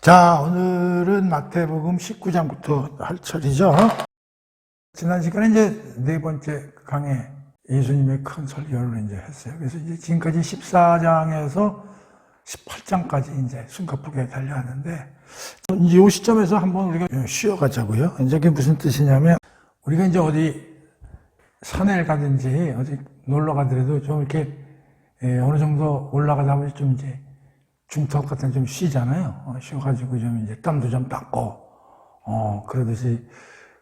자, 오늘은 마태복음 19장부터 할 차례죠. 지난 시간에 이제 네 번째 강의 예수님의 큰 설교를 이제 했어요. 그래서 이제 지금까지 14장에서 18장까지 이제 숨가쁘게 달려왔는데, 이제 이 시점에서 한번 우리가 쉬어가자고요. 이제 그게 무슨 뜻이냐면, 우리가 이제 어디 산에 가든지 어디 놀러 가더라도 좀 이렇게 어느 정도 올라가다 보면 좀 이제 중턱 같은 좀 쉬잖아요. 쉬어가지고 좀 이제 땀도 좀 닦고, 그러듯이.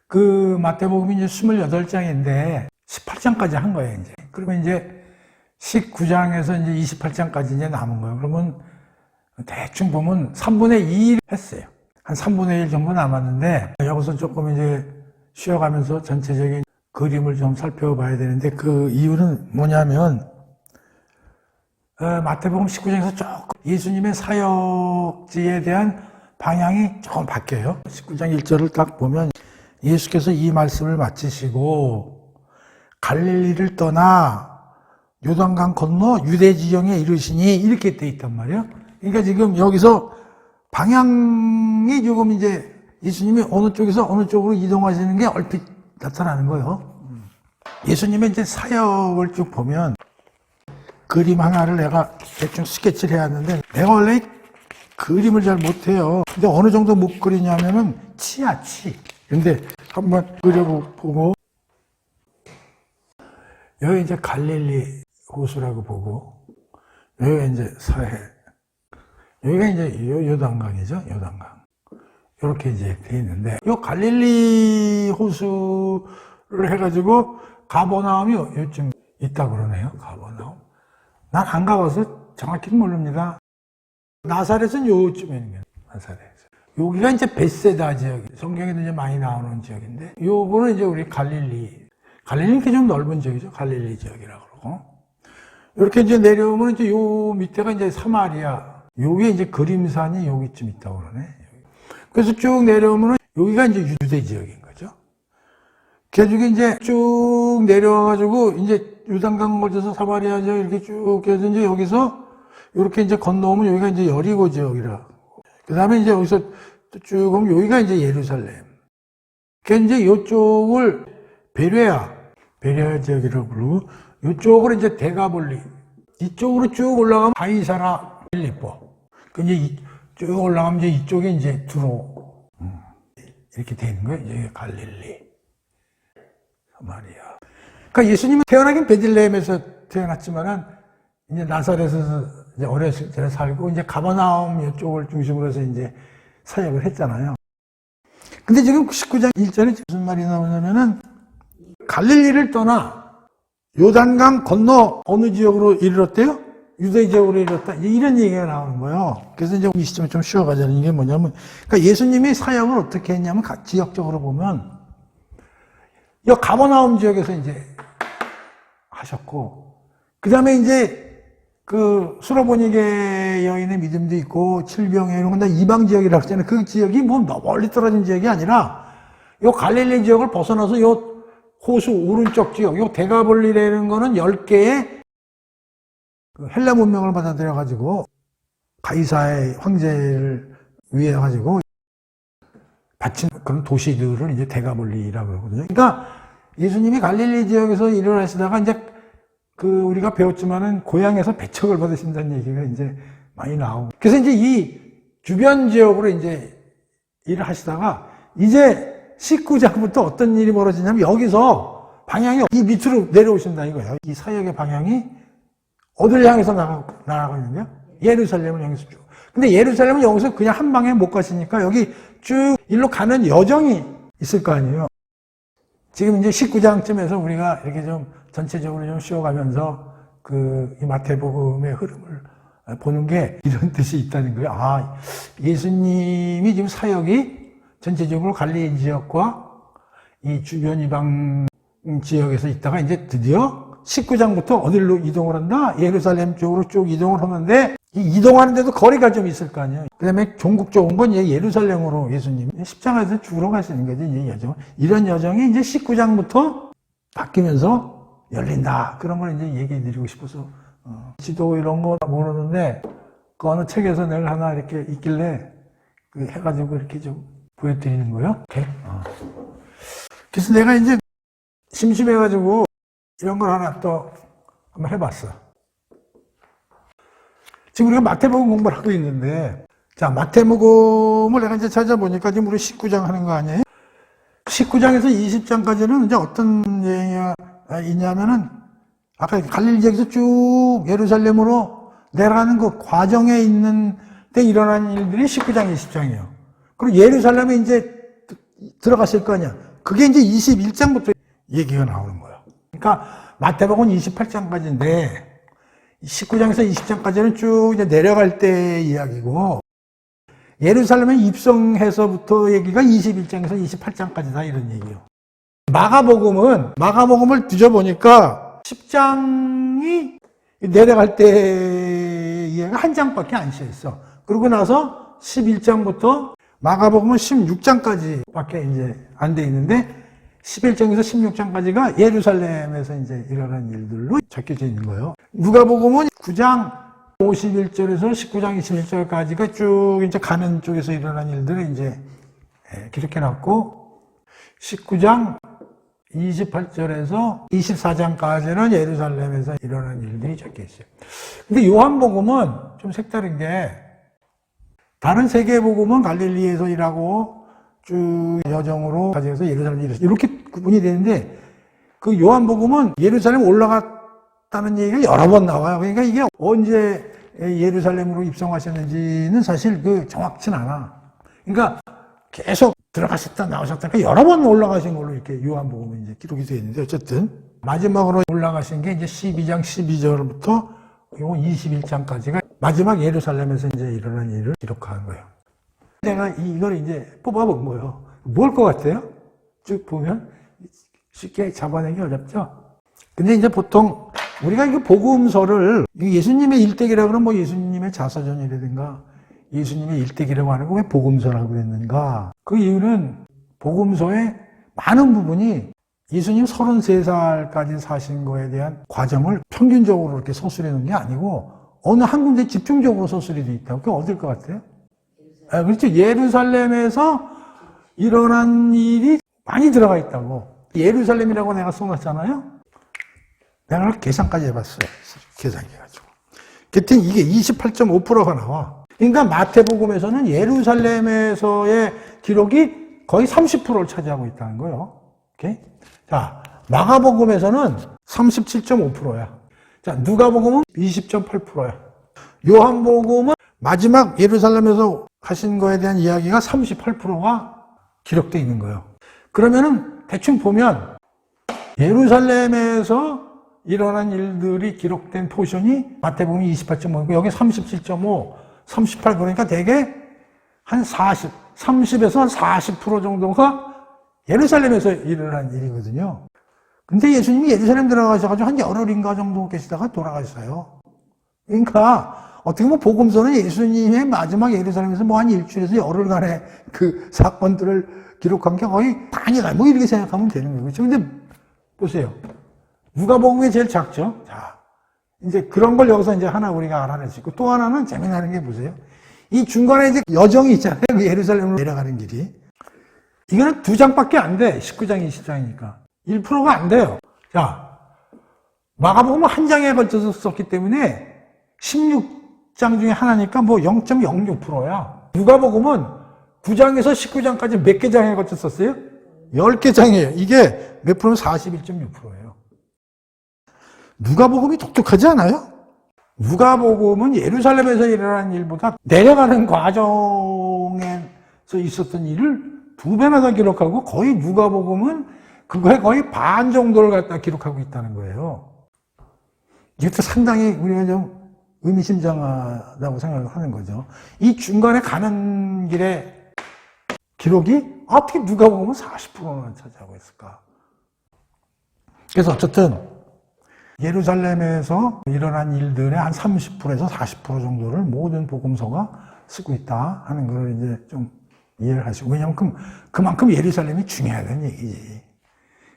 그 마태복음이 이제 28장인데 18장까지 한 거예요, 이제. 그러면 이제 19장에서 이제 28장까지 이제 남은 거예요. 그러면 대충 보면 3분의 2를 했어요. 한 3분의 1 정도 남았는데, 여기서 조금 이제 쉬어가면서 전체적인 그림을 좀 살펴봐야 되는데, 그 이유는 뭐냐면, 마태복음 19장에서 조금 예수님의 사역지에 대한 방향이 조금 바뀌어요. 19장 1절을 딱 보면 예수께서 이 말씀을 마치시고 갈릴리를 떠나 요단강 건너 유대 지경에 이르시니 이렇게 돼 있단 말이에요. 그러니까 지금 여기서 방향이 조금 이제 예수님이 어느 쪽에서 어느 쪽으로 이동하시는 게 얼핏 나타나는 거예요. 예수님의 이제 사역을 쭉 보면 그림 하나를 내가 대충 스케치를 해왔는데, 내가 원래 그림을 잘 못해요. 근데 어느 정도 못 그리냐면은 치야, 치. 근데 한번 그려보고, 여기 이제 갈릴리 호수라고 보고, 여기가 이제 사해, 여기가 이제 요단강이죠, 요단강. 이렇게 이제 돼 있는데, 요 갈릴리 호수를 해가지고 가버나움이 요즘 있다 그러네요, 가버나움. 난 안 가봐서 정확히는 모릅니다. 나사렛은 요쯤에 있는 거예요. 나사렛. 여기가 이제 벳세다 지역. 성경에도 이제 많이 나오는 지역인데, 요거는 이제 우리 갈릴리. 갈릴리는 꽤 좀 넓은 지역이죠. 갈릴리 지역이라고 그러고. 이렇게 이제 내려오면 이제 요 밑에가 이제 사마리아. 요게 이제 그림산이 여기쯤 있다고 그러네. 그래서 쭉 내려오면 여기가 이제 유대 지역인 거죠. 그래서 이제 쭉 내려와가지고 이제 요단강 거쳐서 사마리아 지역 이렇게 쭉 해서 이제 여기서 이렇게 이제 건너오면 여기가 이제 여리고 지역이라. 그 다음에 이제 여기서 쭉 오면 여기가 이제 예루살렘. 그래서 이제 이쪽을 베레아 지역이라고 부르고, 이쪽으로 이제 데가볼리. 이쪽으로 쭉 올라가면 가이사라 필리포. 그 이제 쭉 올라가면 이제 이쪽에 이제 두로. 이렇게 돼 있는 거예요. 이제 갈릴리. 사마리아. 그러니까 예수님은 태어나긴 베들레헴에서 태어났지만은 이제 나사렛에서 이제 어렸을 때 살고 이제 가버나움 이쪽을 중심으로 해서 이제 사역을 했잖아요. 근데 지금 19장 1절에 무슨 말이 나오냐면은 갈릴리를 떠나 요단강 건너 어느 지역으로 이르렀대요? 유대 지역으로 이르렀다. 이런 얘기가 나오는 거예요. 그래서 이제 이 시점에 좀 쉬어가자는 게 뭐냐면, 그러니까 예수님이 사역을 어떻게 했냐면 지역적으로 보면 이 가버나움 지역에서 이제 하셨고, 그 다음에 이제 그 수로보니게 여인의 믿음도 있고 칠병에 이런 건 다 이방 지역이라고 했잖아요. 그 지역이 뭐 멀리 떨어진 지역이 아니라 요 갈릴리 지역을 벗어나서 요 호수 오른쪽 지역, 요 데가볼리라는 거는 10개의 그 헬라 문명을 받아들여 가지고 가이사의 황제를 위해 가지고 바친 그런 도시들을 이제 데가볼리라고 그러거든요. 그러니까 예수님이 갈릴리 지역에서 일을 하시다가 이제 그 우리가 배웠지만은 고향에서 배척을 받으신다는 얘기가 이제 많이 나오고, 그래서 이제 이 주변 지역으로 이제 일을 하시다가 이제 19장부터 어떤 일이 벌어지냐면 여기서 방향이 이 밑으로 내려오신다 이거예요. 이 사역의 방향이 어디를 향해서 나가고 있는데요? 예루살렘을 향해서 쭉. 근데 예루살렘은 여기서 그냥 한 방에 못 가시니까 여기 쭉 일로 가는 여정이 있을 거 아니에요. 지금 이제 19장쯤에서 우리가 이렇게 좀 전체적으로 좀 쉬어가면서 이 마태복음의 흐름을 보는 게 이런 뜻이 있다는 거예요. 아, 예수님이 지금 사역이 전체적으로 갈릴리 지역과 이 주변 이방 지역에서 있다가 이제 드디어 19장부터 어디로 이동을 한다? 예루살렘 쪽으로 쭉 이동을 하는데, 이 이동하는데도 거리가 좀 있을 거 아니에요. 그 다음에 종국적인 건 예루살렘으로 예수님이 십자가에서 죽으러 가시는 거죠, 이 여정. 이런 여정이 이제 19장부터 바뀌면서 열린다. 그런 걸 이제 얘기해 드리고 싶어서, 지도 이런 거 모르는데, 그 어느 책에서 내가 하나 이렇게 있길래 해가지고 이렇게 좀 보여드리는 거예요. 오케이? 그래서 내가 이제 심심해가지고 이런 걸 하나 또 한번 해봤어. 지금 우리가 마태복음 공부를 하고 있는데, 자, 마태복음을 내가 이제 찾아보니까 지금 우리 19장 하는 거 아니에요? 19장에서 20장까지는 이제 어떤 얘기가 있냐면은, 아까 갈릴리 지역에서 쭉 예루살렘으로 내려가는 그 과정에 있는 때 일어난 일들이 19장, 20장이에요. 그리고 예루살렘에 이제 들어갔을 거 아니야. 그게 이제 21장부터 얘기가 나오는 거예요. 그러니까 마태복음은 28장까지인데 19장에서 20장까지는 쭉 이제 내려갈 때 이야기고 예루살렘에 입성해서부터 얘기가 21장에서 28장까지다 이런 얘기예요. 마가복음을 뒤져보니까 10장이 내려갈 때 이야기가 한 장밖에 안 씌어있어. 그러고 나서 11장부터 마가복음은 16장까지밖에 이제 안 돼 있는데 11장에서 16장까지가 예루살렘에서 이제 일어난 일들로 적혀져 있는 거예요. 누가복음은 9장 51절에서 19장 21절까지가 쭉 이제 가는 쪽에서 일어난 일들을 이제 기록해 놨고 19장 28절에서 24장까지는 예루살렘에서 일어난 일들이 적혀 있어요. 근데 요한복음은 좀 색다른 게 다른 세 개의 복음은 갈릴리에서 일하고 쭉 여정으로 가져가서 예루살렘에 일했어요. 이렇게 구분이 되는데 그 요한복음은 예루살렘 올라갔다는 얘기가 여러 번 나와요. 그러니까 이게 언제 예루살렘으로 입성하셨는지는 사실 정확치는 않아. 그러니까 계속 들어가셨다 나오셨다 그러니까 여러 번 올라가신 걸로 이렇게 요한복음은 이제 기록이 되어 있는데 어쨌든 마지막으로 올라가신 게 이제 12장 12절부터 요 21장까지가 마지막 예루살렘에서 이제 일어난 일을 기록한 거예요. 내가 이걸 이제 뽑아본 거예요. 뭘 것 같아요? 쭉 보면 쉽게 잡아내기 어렵죠? 근데 이제 보통 우리가 이거 복음서를 예수님의 일대기라고 그러면 뭐 예수님의 자서전이라든가 예수님의 일대기라고 하는 거 왜 복음서라고 그랬는가? 그 이유는 복음서의 많은 부분이 예수님 33살까지 사신 거에 대한 과정을 평균적으로 이렇게 서술해 놓은 게 아니고 어느 한 군데 집중적으로 서술이 돼 있다고. 그게 어딜 것 같아요? 그렇죠. 예루살렘에서 일어난 일이 많이 들어가 있다고. 예루살렘이라고 내가 써놨잖아요. 내가 계산까지 해봤어요. 계산해가지고. 그랬더니 이게 28.5%가 나와. 그러니까 마태복음에서는 예루살렘에서의 기록이 거의 30%를 차지하고 있다는 거예요. 오케이? 자, 마가복음에서는 37.5%야. 자, 누가복음은 20.8%야. 요한복음은 마지막 예루살렘에서 하신 거에 대한 이야기가 38%가 기록되어 있는 거예요. 그러면은 대충 보면 예루살렘에서 일어난 일들이 기록된 포션이 마태복음이 28.5이고 여기 37.5, 38 그러니까 대개 한 40, 30에서 한 40% 정도가 예루살렘에서 일어난 일이거든요. 근데 예수님이 예루살렘 들어가셔가지고 한 열흘인가 정도 계시다가 돌아가셨어요. 그러니까 어떻게 보면 복음서는 예수님의 마지막 예루살렘에서 뭐 한 일주일에서 열흘간의 그 사건들을 기록한 게 거의 반이다. 뭐 이렇게 생각하면 되는 거예요. 그렇죠? 근데 보세요. 누가복음이 제일 작죠? 자, 이제 그런 걸 여기서 이제 하나 우리가 알아낼 수 있고 또 하나는 재미나는 게 보세요. 이 중간에 이제 여정이 있잖아요. 예루살렘으로 내려가는 길이. 이거는 2장밖에 안 돼. 19장, 20장이니까. 1%가 안 돼요. 자, 마가복음은 한 장에 걸쳐서 썼기 때문에 16장 중에 하나니까 뭐 0.06%야. 누가복음은 9장에서 19장까지 몇 개 장에 걸쳐 썼어요? 10개 장이에요. 이게 몇 프로면 41.6%예요. 누가복음이 독특하지 않아요? 누가복음은 예루살렘에서 일어난 일보다 내려가는 과정에서 있었던 일을 2배나 더 기록하고 거의 누가복음은 그거의 거의 반 정도를 갖다 기록하고 있다는 거예요. 이것도 상당히 우리가 좀 의미심장하다고 생각을 하는 거죠. 이 중간에 가는 길에 기록이 어떻게 누가복음은 40%나 차지하고 있을까? 그래서 어쨌든 예루살렘에서 일어난 일들의 한 30%에서 40% 정도를 모든 복음서가 쓰고 있다 하는 걸 이제 좀 이해를 하시고, 왜냐하면 그만큼 예루살렘이 중요하다는 얘기지.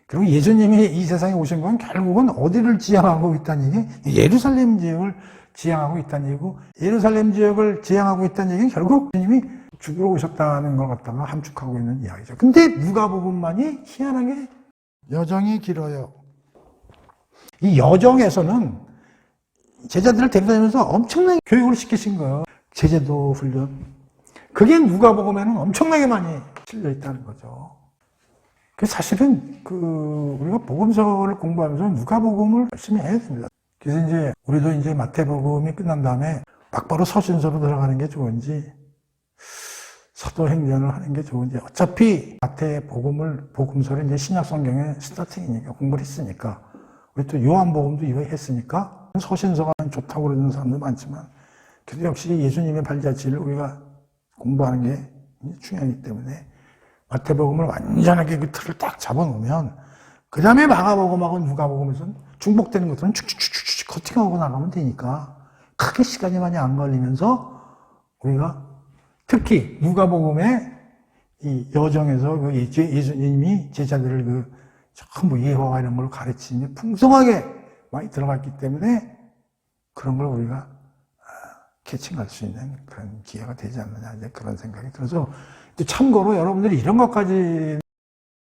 그리고 예수님이 이 세상에 오신 건 결국은 어디를 지향하고 있다는 얘기? 예루살렘 지역을 지향하고 있다는 얘기고, 예루살렘 지역을 지향하고 있다는 얘기는 결국 예수님이 죽으러 오셨다는 걸 갖다가 함축하고 있는 이야기죠. 근데 누가복음만이 희한하게 여정이 길어요. 이 여정에서는 제자들을 데려다니면서 엄청나게 교육을 시키신 거예요. 제자도 훈련. 그게 누가복음에는 엄청나게 많이 실려 있다는 거죠. 사실은 우리가 복음서를 공부하면서 누가복음을 열심히 해야 됩니다. 그래서 이제 우리도 이제 마태복음이 끝난 다음에 막바로 서신서로 들어가는 게 좋은지 사도행전을 하는 게 좋은지, 어차피 복음서를 이제 신약 성경의 스타팅이니까 공부를 했으니까, 우리 또 요한복음도 이거 했으니까 서신서가 좋다고 그러는 사람도 많지만, 그래도 역시 예수님의 발자취를 우리가 공부하는 게 중요하기 때문에 마태복음을 완전하게 그 틀을 딱 잡아놓으면, 그 다음에 마가복음하고 누가복음에서는 중복되는 것들은 축축축축 커팅하고 나가면 되니까 크게 시간이 많이 안 걸리면서 우리가 특히 누가복음의 이 여정에서 예수님이 제자들을 전부 예화와 이런 걸 가르치는 게 풍성하게 많이 들어갔기 때문에 그런 걸 우리가 캐칭할 수 있는 그런 기회가 되지 않느냐, 이제 그런 생각이 들어서. 참고로 여러분들이 이런 것까지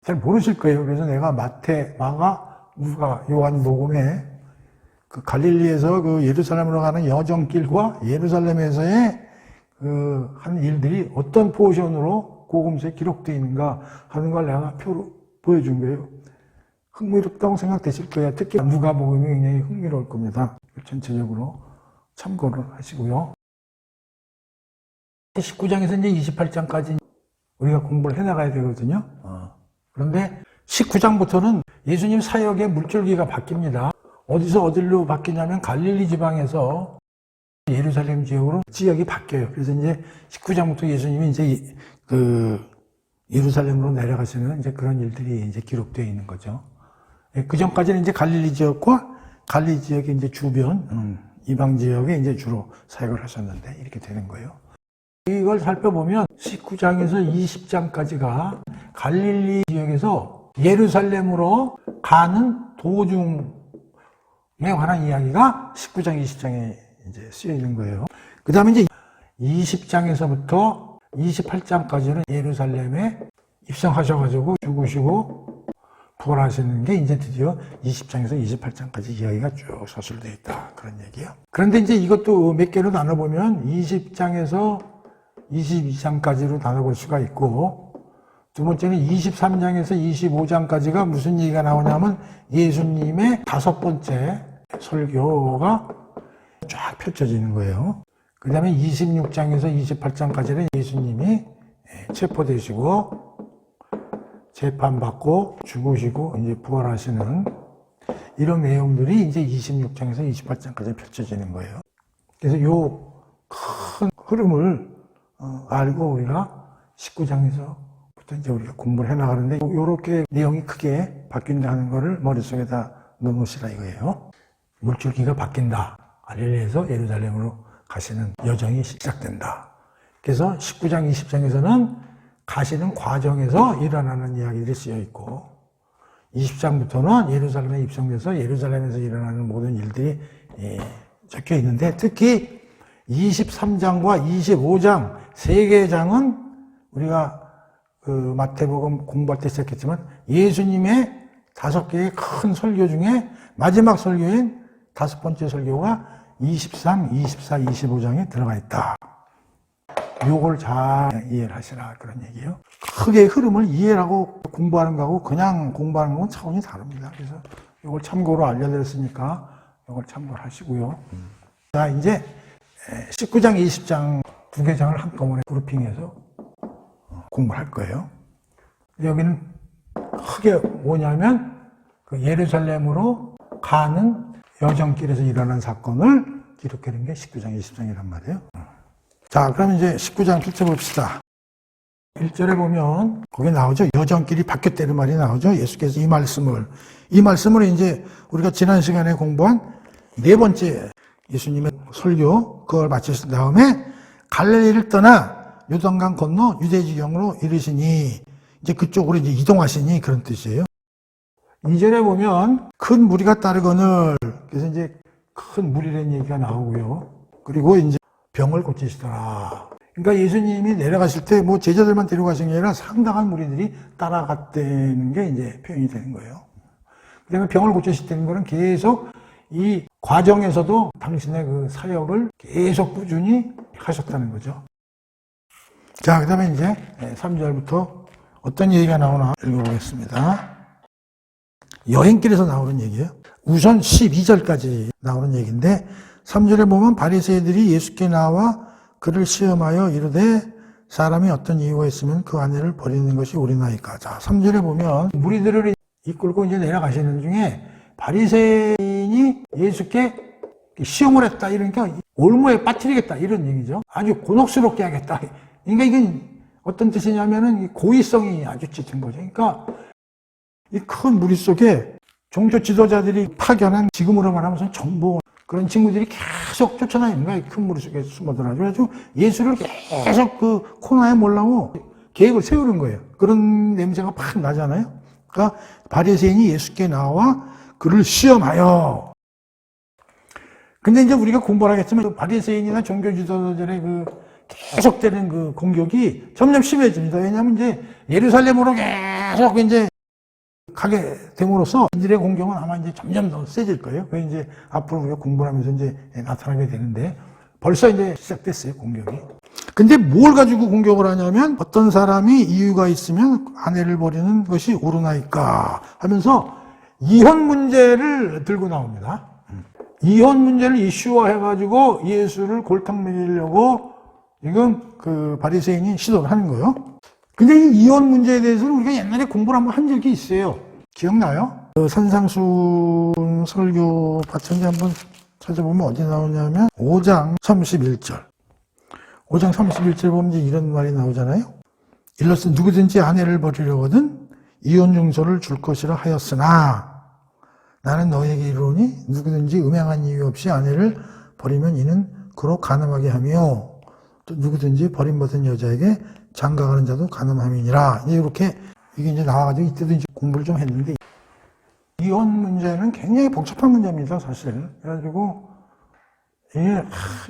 잘 모르실 거예요. 그래서 내가 마태, 마가, 누가, 요한복음에 그 갈릴리에서 예루살렘으로 가는 여정길과 예루살렘에서의 한 일들이 어떤 포션으로 복음서에 기록되어 있는가 하는 걸 내가 표로 보여준 거예요. 흥미롭다고 생각되실 거예요. 특히 누가복음이 굉장히 흥미로울 겁니다. 전체적으로 참고를 하시고요. 19장에서 이제 28장까지 우리가 공부를 해나가야 되거든요. 그런데 19장부터는 예수님 사역의 물줄기가 바뀝니다. 어디서 어디로 바뀌냐면 갈릴리 지방에서 예루살렘 지역으로 지역이 바뀌어요. 그래서 이제 19장부터 예수님이 이제 예루살렘으로 내려가시는 이제 그런 일들이 이제 기록되어 있는 거죠. 그 전까지는 이제 갈릴리 지역과 갈릴리 지역의 이제 주변, 이방 지역에 이제 주로 사역을 하셨는데 이렇게 되는 거예요. 이걸 살펴보면 19장에서 20장까지가 갈릴리 지역에서 예루살렘으로 가는 도중에 관한 이야기가 19장, 20장에 이제 쓰여 있는 거예요. 그 다음에 이제 20장에서부터 28장까지는 예루살렘에 입성하셔가지고 죽으시고 부활하시는 게 이제 드디어 20장에서 28장까지 이야기가 쭉 서술되어 있다. 그런 얘기예요. 그런데 이제 이것도 몇 개로 나눠보면 20장에서 22장까지로 나눠볼 수가 있고, 두 번째는 23장에서 25장까지가 무슨 얘기가 나오냐면 예수님의 5번째 설교가 쫙 펼쳐지는 거예요. 그 다음에 26장에서 28장까지는 예수님이 체포되시고 재판받고 죽으시고 이제 부활하시는 이런 내용들이 이제 26장에서 28장까지 펼쳐지는 거예요. 그래서 요 큰 흐름을 알고 우리가 19장에서부터 이제 우리가 공부를 해나가는데, 요렇게 내용이 크게 바뀐다 하는 거를 머릿속에다 넣어놓으시라 이거예요. 물줄기가 바뀐다. 갈릴리에서 예루살렘으로 가시는 여정이 시작된다. 그래서 19장, 20장에서는 가시는 과정에서 일어나는 이야기들이 쓰여 있고, 20장부터는 예루살렘에 입성돼서 예루살렘에서 일어나는 모든 일들이 적혀 있는데, 특히 23장과 25장, 세 개의 장은 우리가 마태복음 공부할 때 시작했지만 예수님의 5개의 큰 설교 중에 마지막 설교인 5번째 설교가 23, 24, 25장에 들어가 있다. 요걸 잘 이해를 하시라 그런 얘기예요. 크게 흐름을 이해하고 공부하는 거하고 그냥 공부하는 건 차원이 다릅니다. 그래서 요걸 참고로 알려드렸으니까 요걸 참고를 하시고요. 자, 이제 19장, 20장 두 개 장을 한꺼번에 그룹핑해서 공부를 할 거예요. 여기는 크게 뭐냐면 예루살렘으로 가는 여정길에서 일어난 사건을 기록하는 게 19장, 20장이란 말이에요. 자, 그럼 이제 19장 펼쳐봅시다. 1절에 보면 거기 나오죠. 여정길이 바뀌었다는 말이 나오죠. 예수께서 이 말씀을 이제 우리가 지난 시간에 공부한 네 번째 예수님의 설교, 그걸 마치신 다음에 갈릴리를 떠나 요단강 건너 유대 지경으로 이르시니, 이제 그쪽으로 이제 이동하시니 그런 뜻이에요. 2절에 보면 큰 무리가 따르거늘, 그래서 이제 큰 무리라는 얘기가 나오고요. 그리고 이제 병을 고치시더라. 그러니까 예수님이 내려가실 때 뭐 제자들만 데려가신 게 아니라 상당한 무리들이 따라갔다는 게 이제 표현이 되는 거예요. 그 다음에 병을 고치셨다는 거는 계속 이 과정에서도 당신의 그 사역을 계속 꾸준히 하셨다는 거죠. 자, 그 다음에 이제 3절부터 어떤 얘기가 나오나 읽어보겠습니다. 여행길에서 나오는 얘기예요. 우선 12절까지 나오는 얘기인데 3절에 보면 바리새인들이 예수께 나와 그를 시험하여 이르되 사람이 어떤 이유가 있으면 그 아내를 버리는 것이 옳으나이까. 자, 3절에 보면 무리들을 이끌고 이제 내려가시는 중에 바리새인이 예수께 시험을 했다 이러니까 올무에 빠뜨리겠다 이런 얘기죠. 아주 곤혹스럽게 하겠다. 그러니까 이게 어떤 뜻이냐면은 고의성이 아주 짙은 거죠. 그러니까 이 큰 무리 속에 종교 지도자들이 파견한 지금으로 말하면 정보 그런 친구들이 계속 쫓아다니는 거야. 큰 무리 속에 숨어들어가지고. 그래가지고 예수를 계속 그 코너에 몰라고 계획을 세우는 거예요. 그런 냄새가 팍 나잖아요. 그러니까 바리새인이 예수께 나와 그를 시험하여. 근데 이제 우리가 공부를 하겠지만 그 바리새인이나 종교 지도자들의 그 계속되는 그 공격이 점점 심해집니다. 왜냐하면 이제 예루살렘으로 계속 이제 가게 됨으로써 이들의 공격은 아마 이제 점점 더 세질 거예요. 그게 이제 앞으로 우리가 공부를 하면서 이제 나타나게 되는데 벌써 이제 시작됐어요, 공격이. 근데 뭘 가지고 공격을 하냐면 어떤 사람이 이유가 있으면 아내를 버리는 것이 옳으나이까 하면서 이혼 문제를 들고 나옵니다. 이혼 문제를 이슈화해가지고 예수를 골탕 먹이려고 지금 그 바리새인이 시도를 하는 거예요. 근데 이 이혼 문제에 대해서는 우리가 옛날에 공부를 한번 한 적이 있어요. 기억나요? 그 선상순 설교 파트인데 한번 찾아보면 어디 나오냐면 5장 31절. 5장 31절 보면 이제 이런 말이 나오잖아요. 일러스 누구든지 아내를 버리려거든 이혼 용서를 줄 것이라 하였으나 나는 너에게 이르노니 누구든지 음행한 이유 없이 아내를 버리면 이는 그로 간음하게 하며 또 누구든지 버림받은 여자에게 장가가는 자도 간음함이니라. 이렇게 이게 이제 나와가지고 이때도 이제 공부를 좀 했는데 이혼 문제는 굉장히 복잡한 문제입니다, 사실. 그래가지고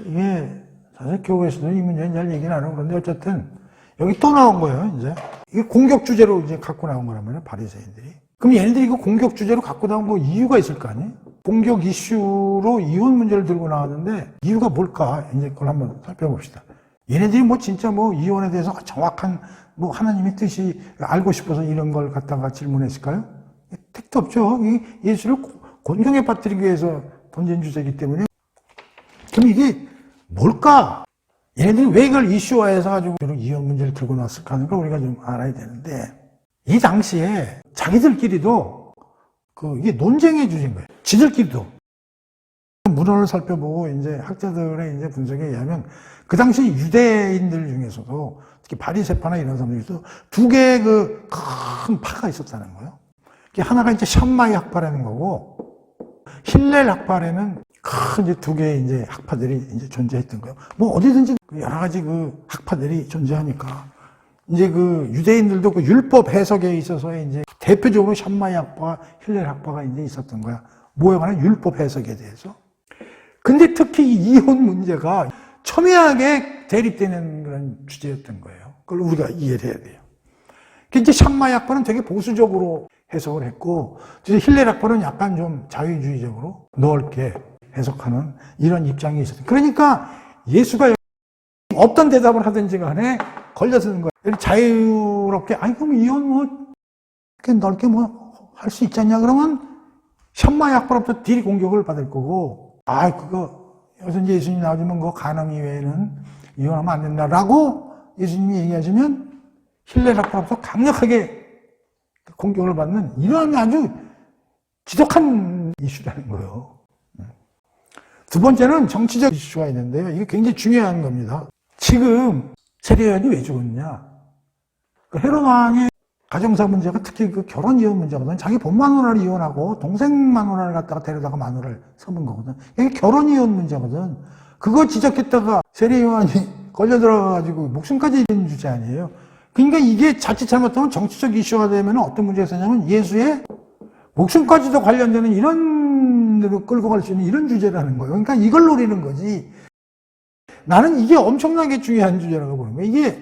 이게 사실 교회에서도 이 문제는 잘 얘기는 안 하고 그런데 어쨌든 여기 또 나온 거예요, 이제. 이게 공격 주제로 이제 갖고 나온 거라면 바리새인들이. 그럼 얘네들이 이거 공격 주제로 갖고 나온 거 이유가 있을 거 아니에요? 공격 이슈로 이혼 문제를 들고 나왔는데 이유가 뭘까? 이제 그걸 한번 살펴봅시다. 얘네들이 뭐 진짜 뭐 이혼에 대해서 정확한 뭐 하나님의 뜻이 알고 싶어서 이런 걸 갖다가 질문했을까요? 택도 없죠. 예수를 곤경에 빠뜨리기 위해서 던진 주제이기 때문에. 그럼 이게 뭘까? 얘네들이 왜 이걸 이슈화해서 가지고 이런 이혼 문제를 들고 나왔을까 하는 걸 우리가 좀 알아야 되는데 이 당시에 자기들끼리도 이게 논쟁의 주제인 거예요. 지들끼리도. 문헌을 살펴보고 이제 학자들의 이제 분석에 의하면 그 당시 유대인들 중에서도 특히 바리새파나 이런 사람들도 두 개의 그 큰 파가 있었다는 거예요. 하나가 이제 샴마이 학파라는 거고 힐렐 학파에는 큰 이제 두 개의 이제 학파들이 이제 존재했던 거예요. 뭐 어디든지 여러 가지 그 학파들이 존재하니까 이제 그 유대인들도 그 율법 해석에 있어서의 이제 대표적으로 샴마이 학파, 힐렐 학파가 이제 있었던 거야. 뭐에 관한 율법 해석에 대해서. 근데 특히 이 이혼 문제가 첨예하게 대립되는 그런 주제였던 거예요. 그걸 우리가 이해를 해야 돼요. 이제 샴마이 학파는 되게 보수적으로 해석을 했고, 힐렐 학파는 약간 좀 자유주의적으로 넓게 해석하는 이런 입장이 있었어요. 그러니까 예수가 어떤 대답을 하든지 간에 걸려드는 거예요. 자유롭게, 아니, 그럼 이혼 뭐, 이렇게 넓게 뭐, 할 수 있지 않냐? 그러면 샴마이 학파로부터 딜 공격을 받을 거고, 여기서 이제 예수님이 나오지만 그거 간음 이외에는 이혼하면 안 된다라고 예수님이 얘기하시면 힐렐 학파로부터 강력하게 공격을 받는 이런 아주 지독한 이슈라는 거예요. 두 번째는 정치적 이슈가 있는데요. 이게 굉장히 중요한 겁니다. 지금 세례요한이 왜 죽었냐? 헤롯 왕의 가정사 문제가 특히 그 결혼 이혼 문제거든. 자기 본 마누라를 이혼하고 동생 마누라를 갖다가 데려다가 마누라를 삼은 거거든. 이게 결혼 이혼 문제거든. 그거 지적했다가 세례요한이 걸려 들어가가지고 목숨까지 잃은 주제 아니에요. 그러니까 이게 자칫 잘못하면 정치적 이슈가 되면 어떤 문제가 있었냐면 예수의 목숨까지도 관련되는 이런 데로 끌고 갈 수 있는 이런 주제라는 거예요. 그러니까 이걸 노리는 거지. 나는 이게 엄청나게 중요한 주제라고 보는 거야.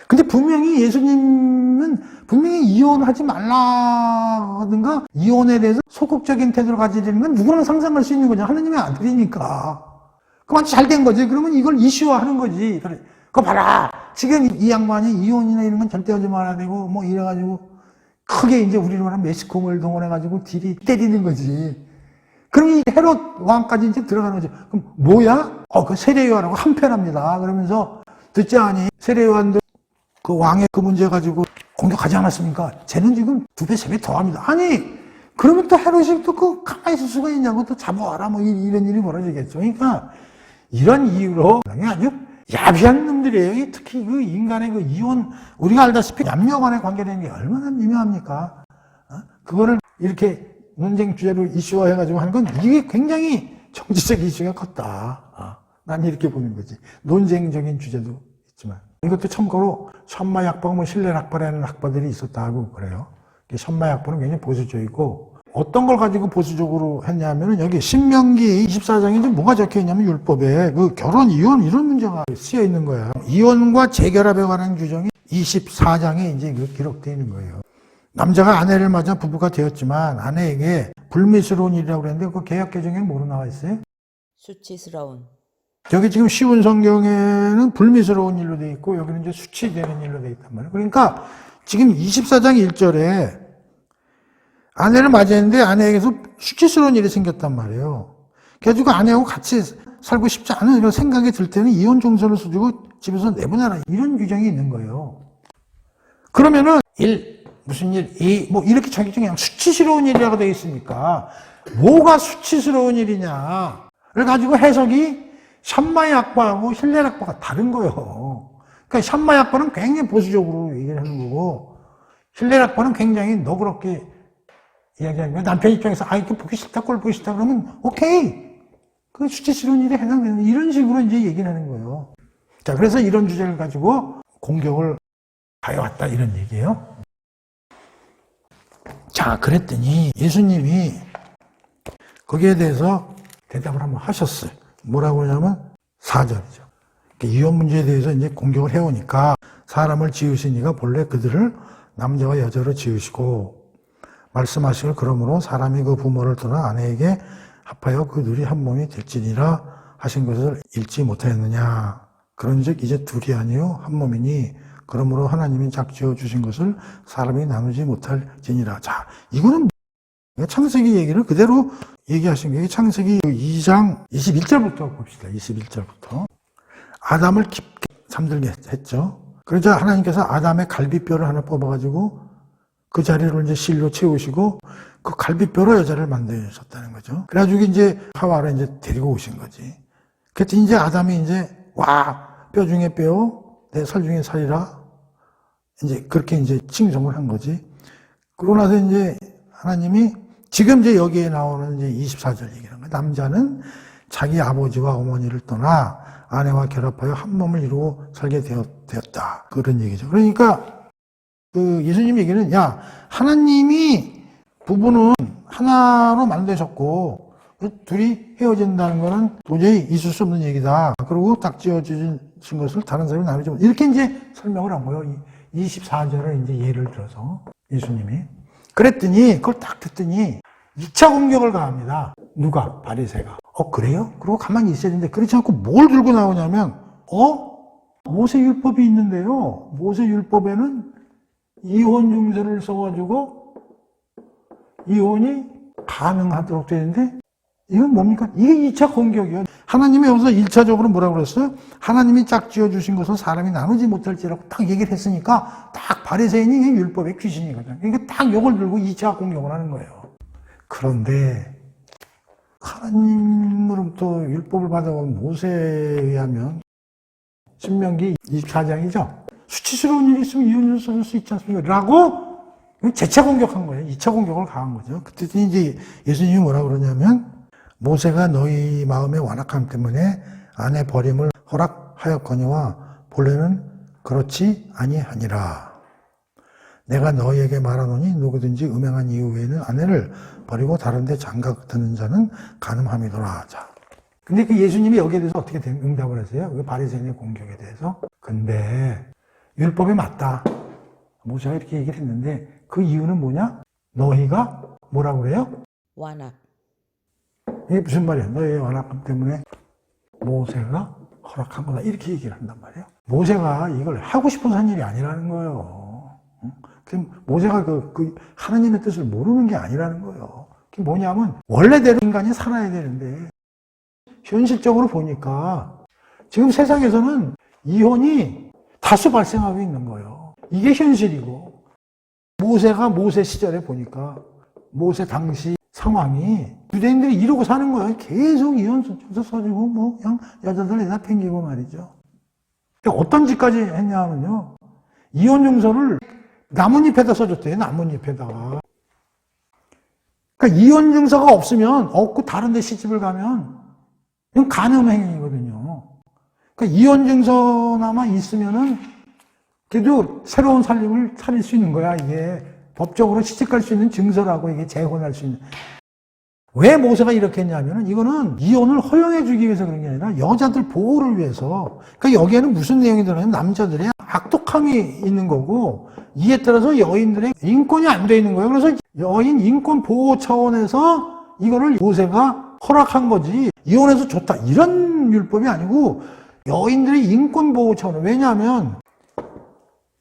근데 분명히 예수님은 분명히 이혼하지 말라든가 이혼에 대해서 소극적인 태도를 가지는 건 누구나 상상할 수 있는 거죠. 하나님의 아들이니까. 그만 잘 된 거지. 그러면 이걸 이슈화하는 거지. 그거 봐라. 지금 이 양반이 이혼이나 이런 건 절대 하지 말아야 되고 뭐 이래가지고 크게 이제 우리로 말하면 매스컴을 동원해가지고 딜이 때리는 거지. 그럼 이 헤롯 왕까지 이제 들어가는 거죠. 그럼 뭐야? 그 세례요한하고 한패랍니다. 그러면서 듣지 않니? 세례요한도 그 왕의 그 문제 가지고 공격하지 않았습니까? 쟤는 지금 2배, 3배 더 합니다. 아니, 그러면 또 헤롯이 또 그 가만히 있을 수가 있냐고 또 잡아와라. 뭐 이런 일이 벌어지겠죠. 그러니까 이런 이유로 아주 야비한 놈들이에요. 특히 그 인간의 그 이혼, 우리가 알다시피 남녀 간의 관계라는 게 얼마나 미묘합니까? 그거를 이렇게 논쟁 주제로 이슈화해가지고 하는 건 이게 굉장히 정치적 이슈가 컸다. 난 이렇게 보는 거지. 논쟁적인 주제도 있지만. 이것도 참고로 션마약법, 뭐 신뢰학파라는 학파들이 있었다고 그래요. 션마약법은 굉장히 보수적이고 어떤 걸 가지고 보수적으로 했냐면은 여기 신명기 24장에 뭐가 적혀 있냐면 율법에 그 결혼, 이혼 이런 문제가 쓰여 있는 거예요. 이혼과 재결합에 관한 규정이 24장에 이제 기록되어 있는 거예요. 남자가 아내를 맞아 부부가 되었지만 아내에게 불미스러운 일이라고 그랬는데 그 개역 개정에는 뭐로 나와 있어요? 수치스러운. 여기 지금 쉬운 성경에는 불미스러운 일로 돼 있고 여기는 이제 수치되는 일로 돼 있단 말이에요. 그러니까 지금 24장 1절에 아내를 맞이했는데 아내에게서 수치스러운 일이 생겼단 말이에요. 그래가지고 아내하고 같이 살고 싶지 않은 이런 생각이 들 때는 이혼 종서를 써주고 집에서 내보내라 이런 규정이 있는 거예요. 그러면은 1, 무슨 일, 2, 뭐 이렇게 자기 중에 그냥 수치스러운 일이라고 되어 있으니까 뭐가 수치스러운 일이냐를 가지고 해석이 샴마약과하고 힐렐학파가 다른 거예요. 그러니까 샴마약파는 굉장히 보수적으로 얘기를 하는 거고 힐렐학파는 굉장히 너그럽게 이야기하는 거예요. 남편 입장에서 이렇게 보기 싫다, 꼴 보기 싫다 그러면 오케이. 그 수치스러운 일에 해당되는 이런 식으로 이제 얘기를 하는 거예요. 자, 그래서 이런 주제를 가지고 공격을 가해왔다 이런 얘기예요. 자, 그랬더니 예수님이 거기에 대해서 대답을 한번 하셨어요. 뭐라고 그러냐면 4절이죠. 이혼 문제에 대해서 이제 공격을 해오니까 사람을 지으신 이가 본래 그들을 남자와 여자로 지으시고 말씀하시길 그러므로 사람이 그 부모를 떠나 아내에게 합하여 그 둘이 한 몸이 될지니라 하신 것을 읽지 못하였느냐. 그런즉 이제 둘이 아니요 한 몸이니 그러므로 하나님이 짝지어 주신 것을 사람이 나누지 못할지니라. 자, 이거는 창세기 얘기를 그대로 얘기하신 게 창세기 2장 21절부터 봅시다. 21절부터. 아담을 깊게 잠들게 했죠. 그러자 하나님께서 아담의 갈비뼈를 하나 뽑아가지고 그 자리를 이제 실로 채우시고 그 갈비뼈로 여자를 만드셨다는 거죠. 그래가지고 이제 하와를 이제 데리고 오신 거지. 그랬더니 이제 아담이 이제 뼈 중에 뼈, 내 살 중에 살이라 이제 그렇게 이제 칭송을 한 거지. 그러고 나서 이제 하나님이 지금 이제 여기에 나오는 이제 24절 얘기하는 거예요. 남자는 자기 아버지와 어머니를 떠나 아내와 결합하여 한 몸을 이루고 살게 되었다. 그런 얘기죠. 그러니까 그 예수님 얘기는 하나님이 부부는 하나로 만드셨고 둘이 헤어진다는 거는 도저히 있을 수 없는 얘기다. 그리고 딱 지어주신 것을 다른 사람이 나누지 못. 이렇게 이제 설명을 한 거예요. 24절을 이제 예를 들어서 예수님이. 그랬더니 그걸 딱 듣더니 2차 공격을 가합니다. 누가? 바리새가. 그래요? 그러고 가만히 있어야 되는데 그렇지 않고 뭘 들고 나오냐면 모세율법이 있는데요. 모세율법에는 이혼 중서를 써가지고 이혼이 가능하도록 되는데 이건 뭡니까? 이게 2차 공격이에요. 하나님이 여기서 1차적으로 뭐라고 그랬어요? 하나님이 짝지어 주신 것을 사람이 나누지 못할지라고 딱 얘기를 했으니까 딱 바리새인이 율법의 귀신이거든. 그러니까 딱 이걸 들고 2차 공격을 하는 거예요. 그런데 하나님으로부터 율법을 받아온 모세에 의하면 신명기 24장이죠. 수치스러운 일이 있으면 이혼을 써줄 수 있지 않습니까? 라고 재차 공격한 거예요. 2차 공격을 가한 거죠. 그때 이제 예수님이 뭐라 그러냐면 모세가 너희 마음의 완악함 때문에 아내 버림을 허락하였거니와 본래는 그렇지 아니하니라. 내가 너희에게 말하노니 누구든지 음행한 이후 에는 아내를 버리고 다른 데 장가 드는 자는 간음함이더라. 자, 근데 그 예수님이 여기에 대해서 어떻게 응답을 하세요? 그 바리새인의 공격에 대해서. 근데 율법이 맞다. 모세가 이렇게 얘기를 했는데 그 이유는 뭐냐? 너희가 뭐라고 그래요? 완악. 이게 무슨 말이야? 너희의 완악함 때문에 모세가 허락한 거다. 이렇게 얘기를 한단 말이에요. 모세가 이걸 하고 싶어서 한 일이 아니라는 거예요. 그럼 모세가 하나님의 뜻을 모르는 게 아니라는 거예요. 그게 뭐냐면 원래대로 인간이 살아야 되는데 현실적으로 보니까 지금 세상에서는 이혼이 다수 발생하고 있는 거예요. 이게 현실이고 모세가 모세 시절에 보니까 모세 당시 상황이 유대인들이 이러고 사는 거예요. 계속 이혼 소송서 써주고 뭐 그냥 여자들 에다 팽기고 말이죠. 어떤 짓까지 했냐면요. 이혼 증서를 나뭇잎에다 써줬대요. 나뭇잎에다가. 그러니까 이혼 증서가 없고 다른 데 시집을 가면 그냥 간음행위거든요. 그러니까 이혼 증서나만 있으면은 그래도 새로운 살림을 차릴 수 있는 거야. 이게 법적으로 시집갈 수 있는 증서라고 이게 재혼할 수 있는. 왜 모세가 이렇게 했냐면은 이거는 이혼을 허용해 주기 위해서 그런 게 아니라 여자들 보호를 위해서. 그러니까 여기에는 무슨 내용이 들어가냐면 남자들의 악독함이 있는 거고 이에 따라서 여인들의 인권이 안 돼 있는 거예요. 그래서 여인 인권 보호 차원에서 이거를 모세가 허락한 거지 이혼해서 좋다 이런 율법이 아니고 여인들의 인권 보호 차원. 왜냐하면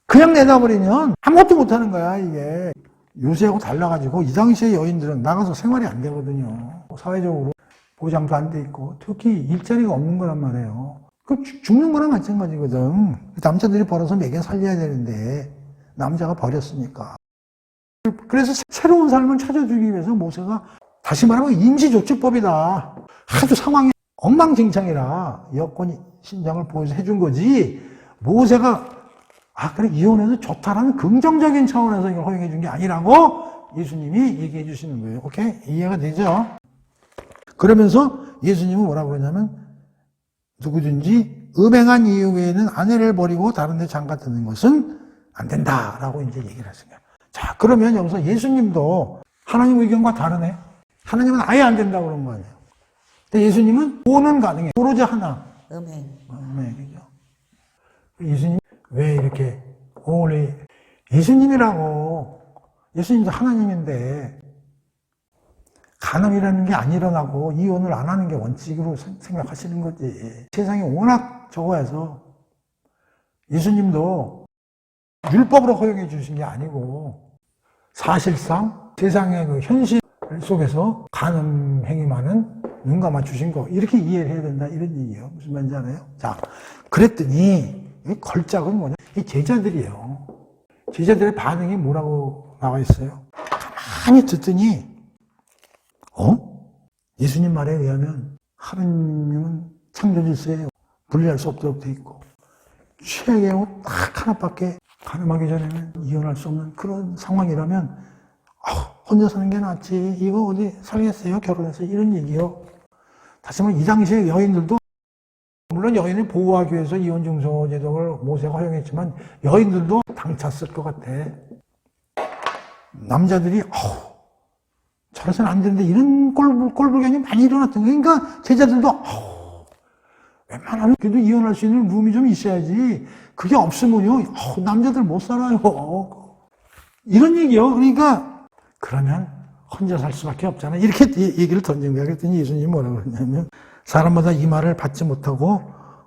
그냥 내다버리면 아무것도 못하는 거야 이게. 요새하고 달라가지고 이 당시에 여인들은 나가서 생활이 안 되거든요. 사회적으로 보장도 안 돼 있고 특히 일자리가 없는 거란 말이에요. 그 죽는 거랑 마찬가지거든. 남자들이 벌어서 매겨 살려야 되는데 남자가 버렸으니까. 그래서 새로운 삶을 찾아주기 위해서 모세가 다시 말하면 임시조치법이다. 아주 상황이 엉망진창이라 여건이 신장을 보여서 해준 거지 모세가 그래 이혼해도 좋다라는 긍정적인 차원에서 이걸 허용해 준 게 아니라고 예수님이 얘기해 주시는 거예요. 오케이? 이해가 되죠? 그러면서 예수님은 뭐라고 그러냐면 누구든지 음행한 이유 외에는 아내를 버리고 다른 데 장가 드는 것은 안 된다라고 이제 얘기를 했습니다. 자, 그러면 여기서 예수님도 하나님 의견과 다르네. 하나님은 아예 안 된다고 그런 거 아니에요. 근데 예수님은 오는 가능해. 오로지 하나. 음행이죠. 예수님 왜 이렇게 예수님이라고 예수님도 하나님인데 간음이라는 게 안 일어나고 이혼을 안 하는 게 원칙으로 생각하시는 거지. 세상이 워낙 적어서 예수님도 율법으로 허용해 주신 게 아니고 사실상 세상의 그 현실 속에서 간음 행위만은 눈 감아 주신 거 이렇게 이해를 해야 된다 이런 얘기예요. 무슨 말인지 알아요? 자, 그랬더니 이 걸작은 뭐냐? 이 제자들이에요. 제자들의 반응이 뭐라고 나와 있어요? 가만히 듣더니 예수님 말에 의하면 하느님은 창조질서에 분리할 수 없도록 돼 있고 최악의 경우 딱 하나밖에 가늠하기 전에는 이혼할 수 없는 그런 상황이라면 혼자 사는 게 낫지 이거 어디 살겠어요? 결혼해서 이런 얘기요. 다시 말해 이 당시에 여인들도 물론 여인을 보호하기 위해서 이혼증서 제도를 모세가 허용했지만 여인들도 당찼을 것 같아. 남자들이 저래서는 안 되는데 이런 꼴불견이 많이 일어났던 거예요. 그러니까 제자들도 웬만하면 그래도 이혼할 수 있는 룸이 좀 있어야지. 그게 없으면요 남자들 못 살아요. 이런 얘기요. 그러니까 그러면 혼자 살 수밖에 없잖아. 이렇게 얘기를 던진 거야. 그랬더니 예수님이 뭐라고 그러냐면 사람마다 이 말을 받지 못하고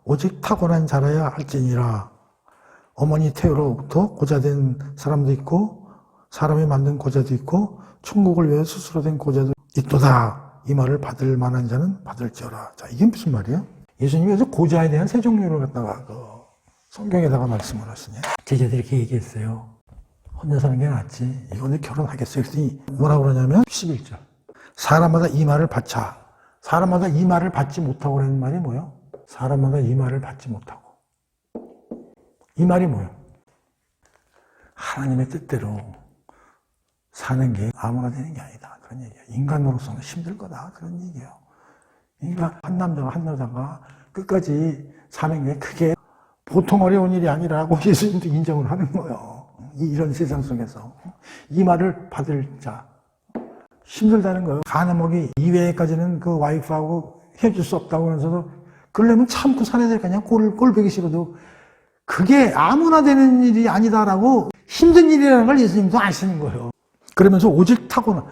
오직 타고난 자라야 할지니라. 어머니 태우로부터 고자된 사람도 있고 사람이 만든 고자도 있고 천국을 위해 스스로 된 고자도 있도다. 이 말을 받을 만한 자는 받을지어라. 자, 이게 무슨 말이에요? 예수님이 그래서 고자에 대한 세 종류를 갖다가 성경에다가 말씀을 하시네. 제자들이 이렇게 얘기했어요. 혼자 사는 게 낫지. 이거는 결혼하겠어요. 그랬더니 뭐라고 그러냐면 11절. 사람마다 이 말을 받자. 사람마다 이 말을 받지 못하고 라는 말이 뭐예요? 사람마다 이 말을 받지 못하고. 이 말이 뭐예요? 하나님의 뜻대로 사는 게 아무나 되는 게 아니다. 그런 얘기예요. 인간으로서는 힘들 거다. 그런 얘기예요. 그러니까 한 남자가 한 여자가 끝까지 사는 게 그게 보통 어려운 일이 아니라고 예수님도 인정을 하는 거예요. 이런 세상 속에서. 이 말을 받을 자. 힘들다는 거예요. 간음하기 이외에까지는 그 와이프하고 해줄 수 없다고 하면서도 그러려면 참고 살아야 될 거 아니야. 꼴 보기 싫어도. 그게 아무나 되는 일이 아니다라고 힘든 일이라는 걸 예수님도 아시는 거예요. 그러면서 오직 타고나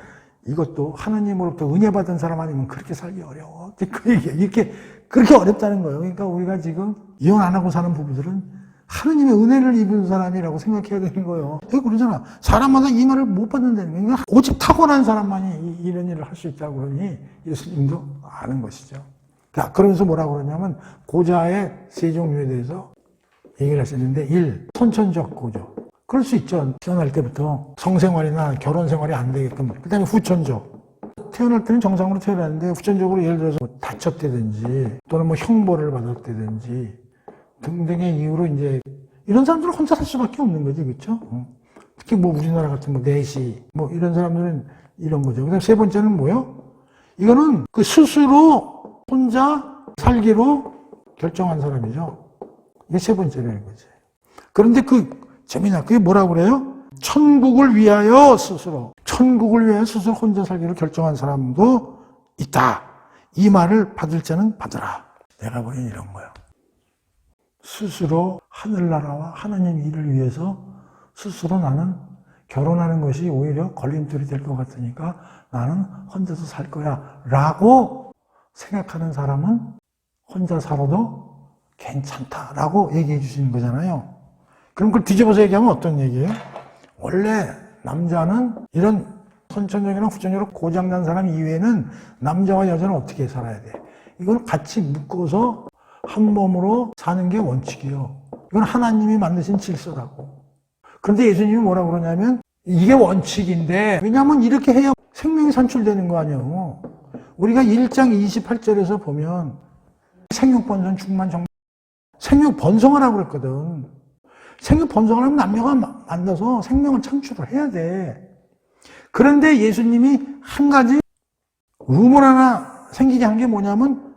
이것도 하나님으로부터 은혜 받은 사람 아니면 그렇게 살기 어려워. 그 얘기야. 그렇게 어렵다는 거예요. 그러니까 우리가 지금 이혼 안 하고 사는 부부들은 하나님의 은혜를 입은 사람이라고 생각해야 되는 거예요. 그러잖아. 사람마다 이 말을 못 받는다는 거예요. 그러니까 오직 타고난 사람만이 이런 일을 할 수 있다고 그러니 예수님도 아는 것이죠. 자, 그러면서 뭐라고 그러냐면 고자의 세 종류에 대해서 얘기를 하시는데 1. 선천적 고조. 그럴 수 있죠. 태어날 때부터 성생활이나 결혼 생활이 안 되게끔. 그 다음에 후천적. 태어날 때는 정상으로 태어났는데 후천적으로 예를 들어서 뭐 다쳤다든지 또는 뭐 형벌을 받았다든지 등등의 이유로 이제 이런 사람들은 혼자 살 수밖에 없는 거지, 그렇죠? 특히 뭐 우리나라 같은 뭐 내시 뭐 이런 사람들은 이런 거죠. 그다음 세 번째는 뭐요? 이거는 그 스스로 혼자 살기로 결정한 사람이죠. 이게 세 번째라는 거지. 그런데 재미나 그게 뭐라고 그래요? 천국을 위하여 스스로 혼자 살기로 결정한 사람도 있다. 이 말을 받을 자는 받으라. 내가 보기엔 이런 거예요. 스스로 하늘나라와 하나님 일을 위해서 스스로 나는 결혼하는 것이 오히려 걸림돌이 될 것 같으니까 나는 혼자서 살 거야 라고 생각하는 사람은 혼자 살아도 괜찮다라고 얘기해 주시는 거잖아요. 그럼 그걸 뒤집어서 얘기하면 어떤 얘기예요? 원래 남자는 이런 선천적이나 후천적으로 고장난 사람 이외에는 남자와 여자는 어떻게 살아야 돼? 이걸 같이 묶어서 한 몸으로 사는 게 원칙이에요. 이건 하나님이 만드신 질서라고. 그런데 예수님이 뭐라고 그러냐면 이게 원칙인데 왜냐하면 이렇게 해야 생명이 산출되는 거 아니에요. 우리가 1장 28절에서 보면 생육번성 충만 정만 생육번성하라고 그랬거든. 생육번성을 하면 남녀가 만나서 생명을 창출을 해야 돼. 그런데 예수님이 한 가지 루머 하나 생기게 한 게 뭐냐면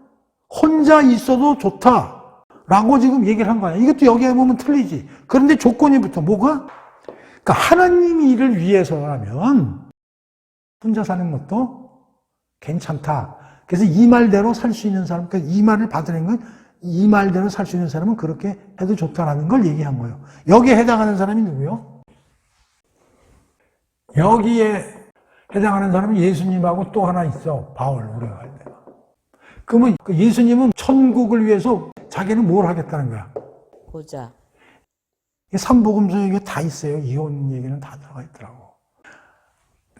혼자 있어도 좋다라고 지금 얘기를 한 거야. 이것도 여기에 보면 틀리지. 그런데 조건이 붙어. 뭐가? 그러니까 하나님이 이를 위해서라면 혼자 사는 것도 괜찮다. 그래서 이 말대로 살 수 있는 사람, 그러니까 이 말을 받으는 건 이 말대로 살 수 있는 사람은 그렇게 해도 좋다라는 걸 얘기한 거예요. 여기에 해당하는 사람이 누구요? 여기에 해당하는 사람은 예수님하고 또 하나 있어. 바울, 우리가 할 때. 그러면 예수님은 천국을 위해서 자기는 뭘 하겠다는 거야? 고자. 삼복음서에 이게 다 있어요. 이혼 얘기는 다 들어가 있더라고.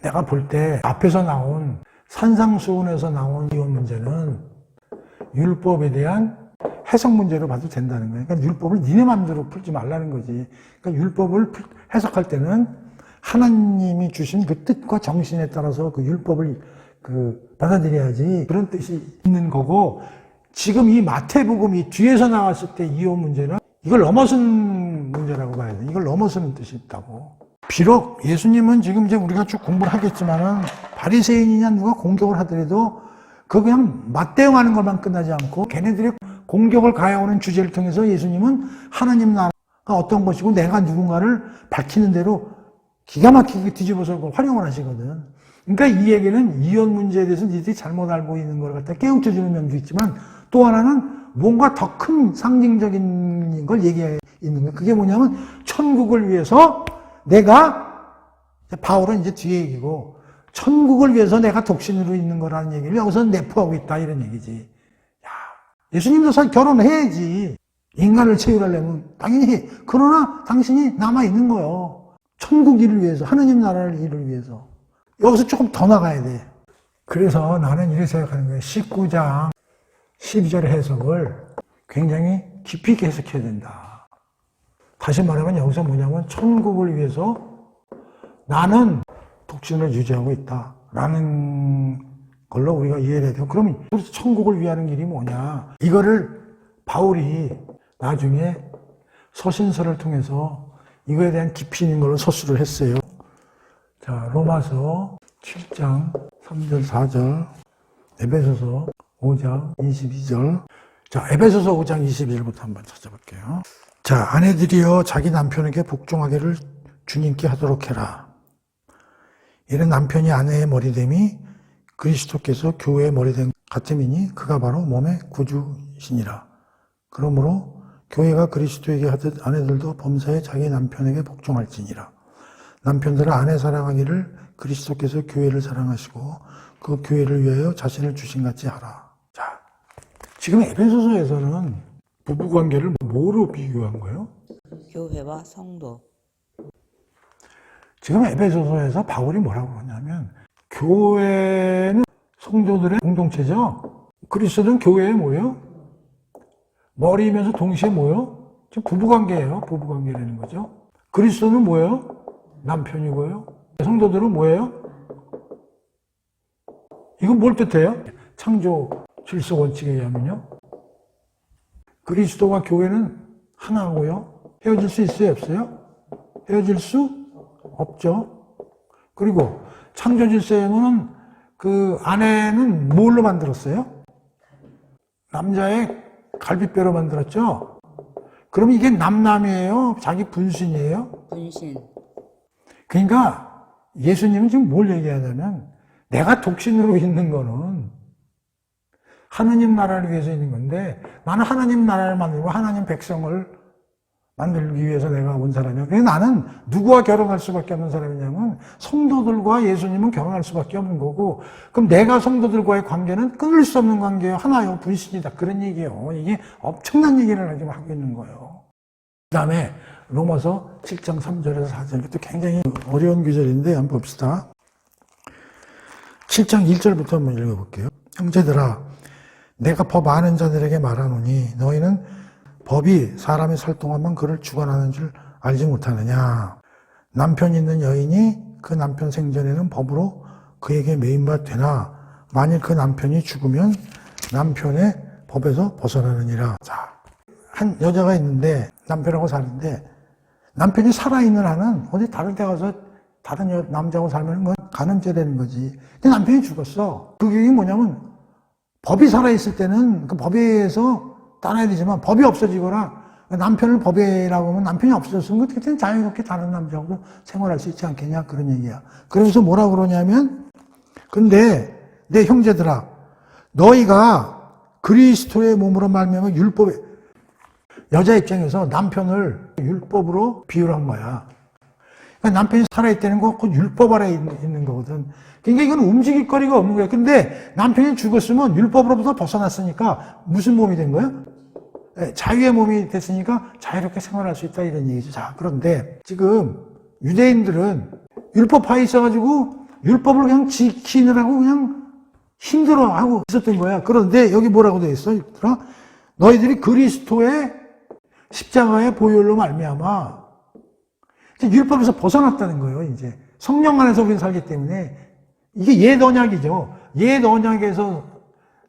내가 볼 때 앞에서 나온 산상수훈에서 나온 이혼 문제는 율법에 대한 해석 문제로 봐도 된다는 거예요. 그러니까 율법을 니네 마음대로 풀지 말라는 거지. 그러니까 율법을 해석할 때는 하나님이 주신 그 뜻과 정신에 따라서 그 율법을 받아들여야지. 그런 뜻이 있는 거고, 지금 이 마태복음이 뒤에서 나왔을 때 이혼 문제는 이걸 넘어선 문제라고 봐야 돼. 이걸 넘어서는 뜻이 있다고. 비록 예수님은 지금 이제 우리가 쭉 공부를 하겠지만은 바리새인이냐 누가 공격을 하더라도 그거 그냥 맞대응하는 것만 끝나지 않고 걔네들이 공격을 가해오는 주제를 통해서 예수님은 하나님 나라가 어떤 것이고 내가 누군가를 밝히는 대로 기가 막히게 뒤집어서 활용을 하시거든. 그러니까 이 얘기는 이혼 문제에 대해서 니들이 잘못 알고 있는 걸 갖다 깨우쳐주는 면도 있지만 또 하나는 뭔가 더 큰 상징적인 걸 얘기해 있는 거예요. 그게 뭐냐면 천국을 위해서 내가, 바울은 이제 뒤에 얘기고, 천국을 위해서 내가 독신으로 있는 거라는 얘기를 여기서 내포하고 있다 이런 얘기지. 야, 예수님도 결혼해야지. 인간을 채우려면 당연히 해. 그러나 당신이 남아있는 거예요. 천국 일을 위해서, 하나님 나라를 일을 위해서. 여기서 조금 더 나가야 돼. 그래서 나는 이렇게 생각하는 거예요. 19장 12절 해석을 굉장히 깊이 있게 해석해야 된다. 다시 말하면 여기서 뭐냐면 천국을 위해서 나는 독신을 유지하고 있다라는 걸로 우리가 이해를 해야 돼요. 그러면 천국을 위하는 길이 뭐냐? 이거를 바울이 나중에 서신서를 통해서 이거에 대한 깊이 있는 걸로 서술을 했어요. 자, 로마서 7장 3절 4절, 에베소서 5장 22절. 자, 에베소서 5장 22절부터 한번 찾아볼게요. 자, 아내들이여 자기 남편에게 복종하기를 주님께 하도록 해라. 이는 남편이 아내의 머리됨이 그리스도께서 교회의 머리된 같음이니 그가 바로 몸의 구주시니라. 그러므로 교회가 그리스도에게 하듯 아내들도 범사에 자기 남편에게 복종할지니라. 남편들은 아내 사랑하기를 그리스도께서 교회를 사랑하시고 그 교회를 위하여 자신을 주신 같이 하라. 자, 지금 에베소서에서는 부부관계를 뭐로 비교한 거예요? 교회와 성도. 지금 에베소서에서 바울이 뭐라고 그러냐면 교회는 성도들의 공동체죠. 그리스도는 교회에 뭐예요? 머리이면서 동시에 뭐예요? 지금 부부관계예요. 부부관계라는 거죠. 그리스도는 뭐예요? 남편이고요. 성도들은 뭐예요? 이건 뭘 뜻해요? 창조 질서 원칙에 의하면요. 그리스도와 교회는 하나고요. 헤어질 수 있어요? 없어요? 헤어질 수 없죠. 그리고 창조 질서에는 그 아내는 뭘로 만들었어요? 남자의 갈비뼈로 만들었죠. 그럼 이게 남남이에요? 자기 분신이에요? 분신. 그러니까 예수님은 지금 뭘 얘기하냐면 내가 독신으로 있는 거는 하느님 나라를 위해서 있는 건데 나는 하나님 나라를 만들고 하나님 백성을 만들기 위해서 내가 온 사람이야. 그래서 나는 누구와 결혼할 수밖에 없는 사람이냐면 성도들과 예수님은 결혼할 수밖에 없는 거고 그럼 내가 성도들과의 관계는 끊을 수 없는 관계예요. 하나요. 분신이다. 그런 얘기예요. 이게 엄청난 얘기를 지금 하고 있는 거예요. 그 다음에 로마서 7장 3절에서 4절 이것도 굉장히 어려운 구절인데 한번 봅시다. 7장 1절부터 한번 읽어볼게요. 형제들아 내가 법 아는 자들에게 말하노니 너희는 법이 사람이 살 동안만 그를 주관하는 줄 알지 못하느냐. 남편 있는 여인이 그 남편 생전에는 법으로 그에게 매인바 되나 만일 그 남편이 죽으면 남편의 법에서 벗어나느니라. 자, 한 여자가 있는데 남편하고 사는데 남편이 살아있는 한은 어디 다른 데 가서 다른 남자하고 살면 뭐 간음죄되는 거지. 근데 남편이 죽었어. 그게 뭐냐면 법이 살아있을 때는 그 법에 의해서 따라야 되지만 법이 없어지거나 남편을 법에라고 하면 남편이 없어졌으면 그때는 자유롭게 다른 남자하고 생활할 수 있지 않겠냐 그런 얘기야. 그래서 뭐라 그러냐면 근데 내 형제들아 너희가 그리스도의 몸으로 말미암아 율법에 여자 입장에서 남편을 율법으로 비유한 거야. 그러니까 남편이 살아있다는 건 그 율법 아래에 있는 거거든. 그러니까 이건 움직일 거리가 없는 거야. 근데 남편이 죽었으면 율법으로부터 벗어났으니까 무슨 몸이 된 거야? 자유의 몸이 됐으니까 자유롭게 생활할 수 있다 이런 얘기죠. 자, 그런데 지금 유대인들은 율법하에 있어가지고 율법을 그냥 지키느라고 그냥 힘들어하고 있었던 거야. 그런데 여기 뭐라고 되어 있어? 너희들이 그리스도의 십자가의 보혈로 말미암아 율법에서 벗어났다는 거예요. 이제 성령 안에서 우리는 살기 때문에 이게 옛 언약이죠. 옛 언약에서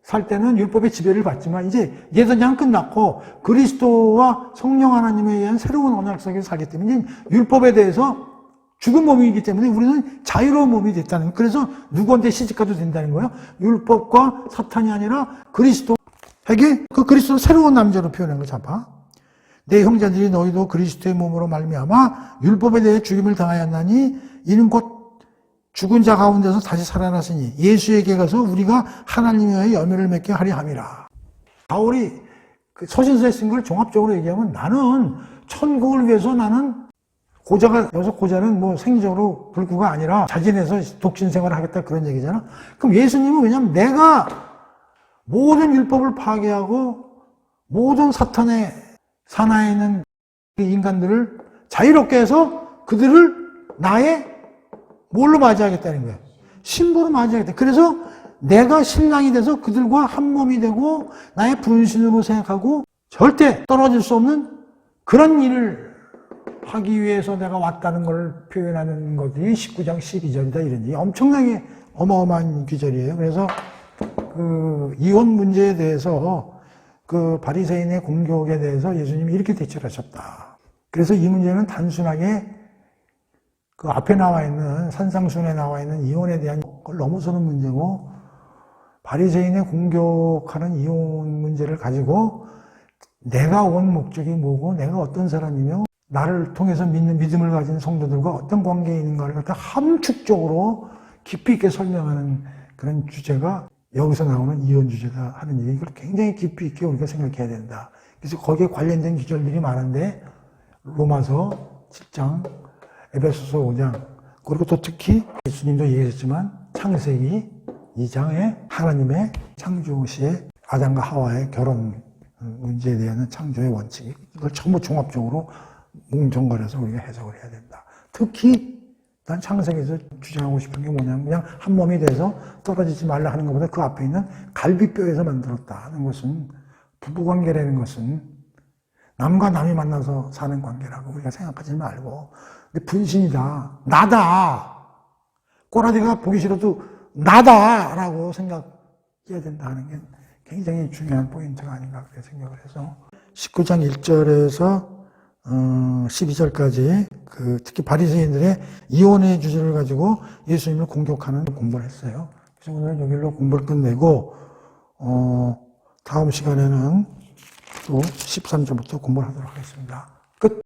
살 때는 율법의 지배를 받지만 이제 옛 언약은 끝났고 그리스도와 성령 하나님에 의한 새로운 언약 속에서 살기 때문에 율법에 대해서 죽은 몸이기 때문에 우리는 자유로운 몸이 됐다는 거예요. 그래서 누구한테 시집가도 된다는 거예요. 율법과 사탄이 아니라 그리스도에게 그 그리스도를 새로운 남자로 표현한 거 잡아. 내 형제들이 너희도 그리스도의 몸으로 말미암아 율법에 대해 죽임을 당하였나니 이는 곧 죽은 자 가운데서 다시 살아났으니 예수에게 가서 우리가 하나님의 열매를 맺게 하려 함이라. 바울이 그 서신서에 쓴 걸 종합적으로 얘기하면 나는 천국을 위해서 나는 여기서 고자는 뭐 생적으로 불구가 아니라 자진해서 독신 생활을 하겠다 그런 얘기잖아. 그럼 예수님은 왜냐면 내가 모든 율법을 파괴하고 모든 사탄의 산하에 있는 인간들을 자유롭게 해서 그들을 나의 뭘로 맞이하겠다는 거예요? 신부로 맞이하겠다. 그래서 내가 신랑이 돼서 그들과 한 몸이 되고 나의 분신으로 생각하고 절대 떨어질 수 없는 그런 일을 하기 위해서 내가 왔다는 걸 표현하는 것이 19장 12절이다 이런 얘기. 엄청나게 어마어마한 규절이에요. 그래서 그 이혼 문제에 대해서 그 바리새인의 공격에 대해서 예수님이 이렇게 대처를 하셨다. 그래서 이 문제는 단순하게 그 앞에 나와 있는 산상순에 나와 있는 이혼에 대한 걸 넘어서는 문제고 바리새인의 공격하는 이혼 문제를 가지고 내가 온 목적이 뭐고 내가 어떤 사람이며 나를 통해서 믿는 믿음을 가진 성도들과 어떤 관계에 있는가를 갖다 함축적으로 깊이 있게 설명하는 그런 주제가 여기서 나오는 이혼 주제다 하는 얘기, 이걸 굉장히 깊이 있게 우리가 생각해야 된다. 그래서 거기에 관련된 기절들이 많은데 로마서 7장, 에베소서 5장, 그리고 또 특히 예수님도 얘기했지만 창세기 2장에 하나님의 창조 시에 아담과 하와의 결혼 문제에 대한 창조의 원칙, 이걸 전부 종합적으로 뭉뚱그려서 우리가 해석을 해야 된다. 특히 난 창세기에서 주장하고 싶은 게 뭐냐면 그냥 한 몸이 돼서 떨어지지 말라 하는 것보다 그 앞에 있는 갈비뼈에서 만들었다 하는 것은, 부부관계라는 것은 남과 남이 만나서 사는 관계라고 우리가 생각하지 말고, 근데 분신이다, 나다, 꼬라지가 보기 싫어도 나다라고 생각해야 된다 하는 게 굉장히 중요한 포인트가 아닌가 그렇게 생각을 해서 19장 1절에서 12절까지 특히 바리새인들의 이혼의 주제를 가지고 예수님을 공격하는 공부를 했어요. 그래서 오늘 여기로 공부를 끝내고 다음 시간에는 또 13절부터 공부를 하도록 하겠습니다.